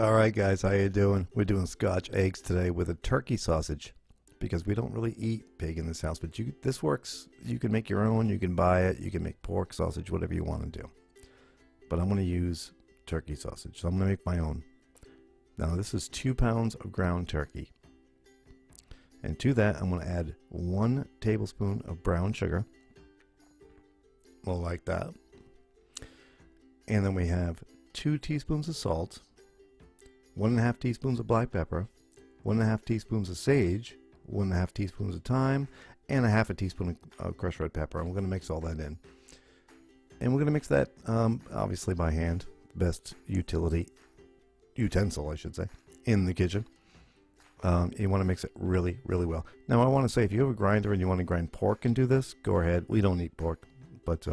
All right, guys, how you doing? We're doing Scotch eggs today with a turkey sausage because we don't really eat pig in this house. But this works. You can make your own. You can buy it. You can make pork sausage, whatever you want to do. But I'm going to use turkey sausage, so I'm going to make my own. Now, this is 2 pounds of ground turkey. And to that, I'm going to add 1 tablespoon of brown sugar. Well, like that. And then we have 2 teaspoons of salt, 1.5 teaspoons of black pepper, 1.5 teaspoons of sage, 1.5 teaspoons of thyme, and 1/2 teaspoon of crushed red pepper. And we're going to mix all that in. And we're going to mix that, obviously by hand. Best utensil, I should say, in the kitchen. You want to mix it really, really well. Now, I want to say, if you have a grinder and you want to grind pork and do this, go ahead. We don't eat pork, but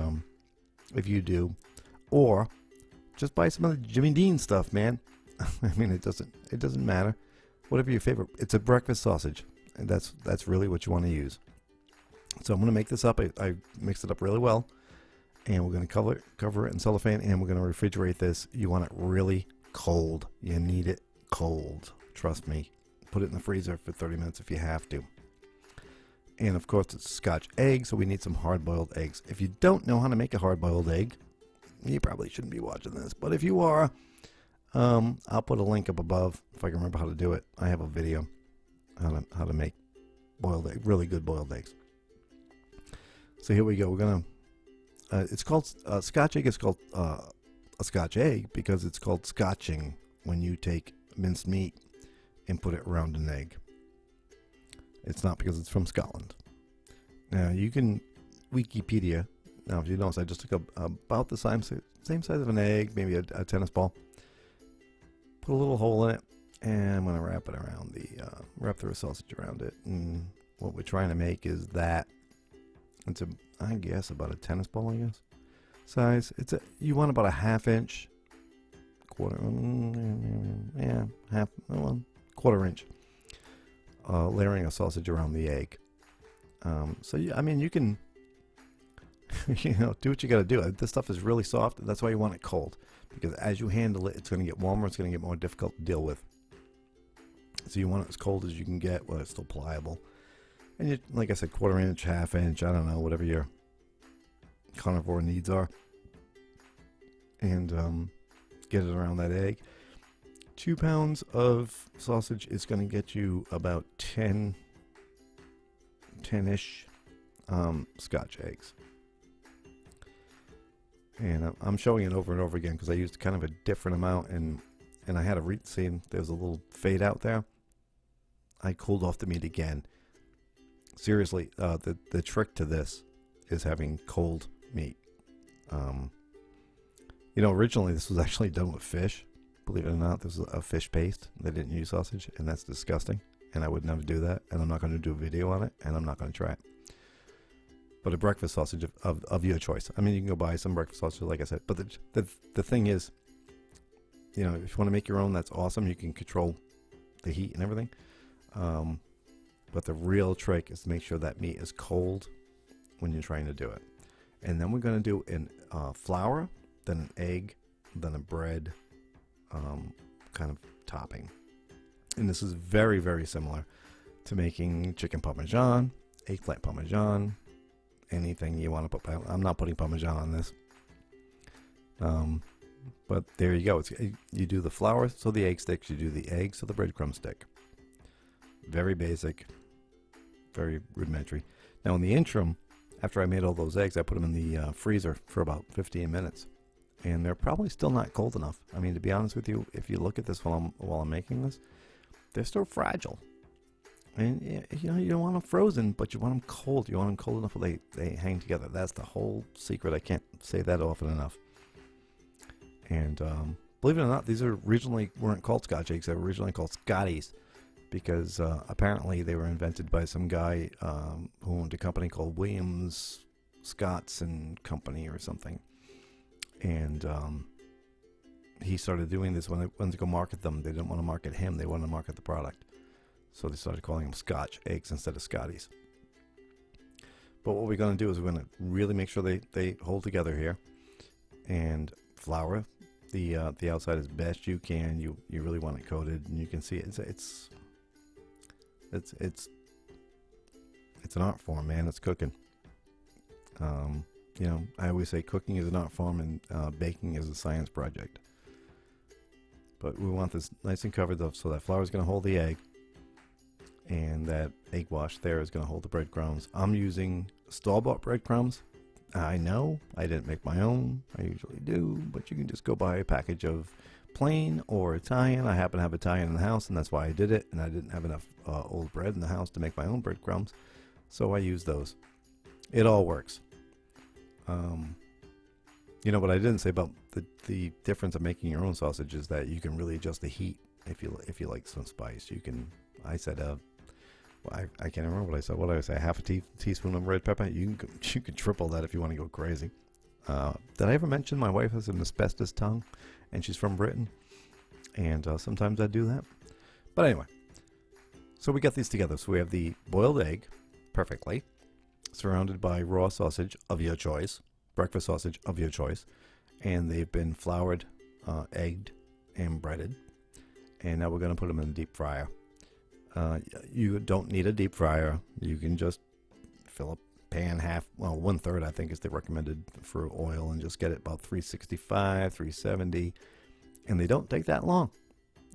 if you do, or just buy some of the Jimmy Dean stuff, man. I mean, it doesn't matter. Whatever your favorite. It's a breakfast sausage, and that's really what you want to use. So I'm going to make this up. I mixed it up really well, and we're going to cover it in cellophane, and we're going to refrigerate this. You want it really cold. You need it cold. Trust me. Put it in the freezer for 30 minutes if you have to. And of course, it's Scotch eggs, so we need some hard-boiled eggs. If you don't know how to make a hard-boiled egg, you probably shouldn't be watching this. But if you are, I'll put a link up above if I can remember how to do it. I have a video how to make boiled egg, really good boiled eggs. So here we go. We're gonna. It's called Scotch egg. Is called a Scotch egg because it's called scotching when you take minced meat and put it around an egg. It's not because it's from Scotland. Now you can Wikipedia. Now if you notice, I just took about the same size of an egg, maybe a tennis ball. Put a little hole in it, and I'm gonna wrap it around wrap the sausage around it. And what we're trying to make is that it's I guess about a tennis ball, I guess, size. You want about a 1/2 inch, quarter inch, layering a sausage around the egg. So I mean, you can, do what you got to do. This stuff is really soft. That's why you want it cold, because as you handle it, it's going to get warmer. It's going to get more difficult to deal with. So you want it as cold as you can get while it's still pliable. And you, like I said, quarter inch, 1/2 inch, I don't know, whatever your carnivore needs are. And get it around that egg. 2 pounds of sausage is going to get you about 10-ish Scotch eggs. And I'm showing it over and over again because I used kind of a different amount, and I had a see, there's a little fade out there. I cooled off the meat again. Seriously, the trick to this is having cold meat. Originally this was actually done with fish. Believe it or not, this was a fish paste. They didn't use sausage, and that's disgusting. And I would never do that, and I'm not going to do a video on it, and I'm not going to try it. But a breakfast sausage of your choice. I mean, you can go buy some breakfast sausage, like I said. But the thing is, if you want to make your own, that's awesome. You can control the heat and everything. But the real trick is to make sure that meat is cold when you're trying to do it. And then we're going to do in flour, then an egg, then a bread kind of topping. And this is very, very similar to making chicken parmesan, eggplant parmesan, anything you want to put. I'm not putting parmesan on this. But there you go. You do the flour so the egg sticks. You do the egg so the breadcrumb stick. Very basic, very rudimentary. Now in the interim, after I made all those eggs, I put them in the freezer for about 15 minutes. And they're probably still not cold enough. I mean, to be honest with you, if you look at this while I'm making this, they're still fragile. And you don't want them frozen, but you want them cold. You want them cold enough where they hang together. That's the whole secret. I can't say that often enough. And believe it or not, these weren't called Scotch eggs. They were originally called Scotties, because apparently they were invented by some guy who owned a company called Williams Scotts and Company or something. And he started doing this when they went to go market them. They didn't want to market him. They wanted to market the product. So they started calling them Scotch eggs instead of Scotties. But what we're going to do is we're going to really make sure they hold together here. And flour the outside as best you can. You really want it coated, and you can see it's an art form, man. It's cooking. You know, I always say cooking is an art form and baking is a science project. But we want this nice and covered up so that flour is going to hold the egg, and that egg wash there is going to hold the breadcrumbs. I'm using store-bought breadcrumbs. I know I didn't make my own. I usually do, but you can just go buy a package of plain or Italian. I happen to have Italian in the house, and that's why I did it. And I didn't have enough old bread in the house to make my own breadcrumbs, so I used those. It all works. You know what I didn't say about the difference of making your own sausage is that you can really adjust the heat if you like some spice. You can. I said well, I can't remember what I said. What did I say? Half a teaspoon of red pepper. You can triple that if you want to go crazy. Did I ever mention my wife has an asbestos tongue, and she's from Britain, and sometimes I do that. But anyway, so we got these together. So we have the boiled egg, perfectly, surrounded by raw sausage of your choice, breakfast sausage of your choice, and they've been floured, egged, and breaded. And now we're going to put them in a deep fryer. You don't need a deep fryer. You can just fill a pan one third I think is the recommended for oil, and just get it about 365, 370, and they don't take that long.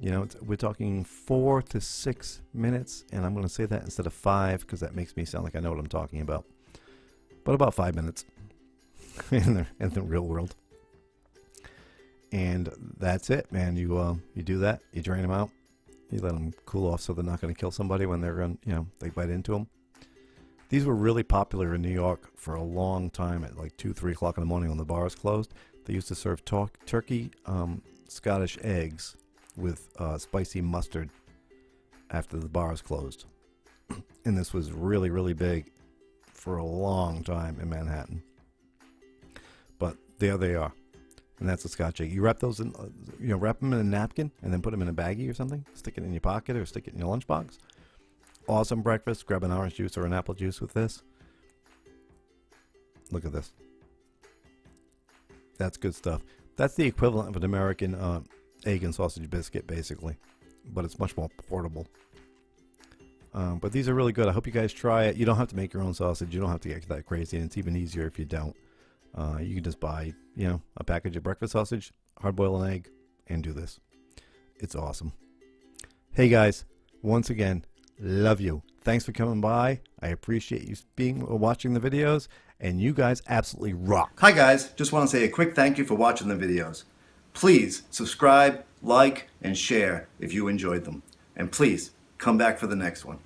You know, we're talking 4 to 6 minutes, and I'm going to say that instead of 5 because that makes me sound like I know what I'm talking about. But about 5 minutes in the real world. And that's it, man. You do that. You drain them out. You let them cool off so they're not going to kill somebody when they're going, you know, they bite into them. These were really popular in New York for a long time at like 2, 3 o'clock in the morning when the bars closed. They used to serve turkey Scotch eggs with spicy mustard after the bars closed. And this was really, really big for a long time in Manhattan. But there they are. And that's a Scotch egg. You wrap those in, wrap them in a napkin and then put them in a baggie or something. Stick it in your pocket or stick it in your lunchbox. Awesome breakfast. Grab an orange juice or an apple juice with this. Look at this. That's good stuff. That's the equivalent of an American egg and sausage biscuit, basically. But it's much more portable. But these are really good. I hope you guys try it. You don't have to make your own sausage. You don't have to get that crazy. And it's even easier if you don't. You can just buy, a package of breakfast sausage, hard boil an egg, and do this. It's awesome. Hey guys, once again, love you. Thanks for coming by. I appreciate you watching the videos, and you guys absolutely rock. Hi guys, just want to say a quick thank you for watching the videos. Please subscribe, like, and share if you enjoyed them. And please come back for the next one.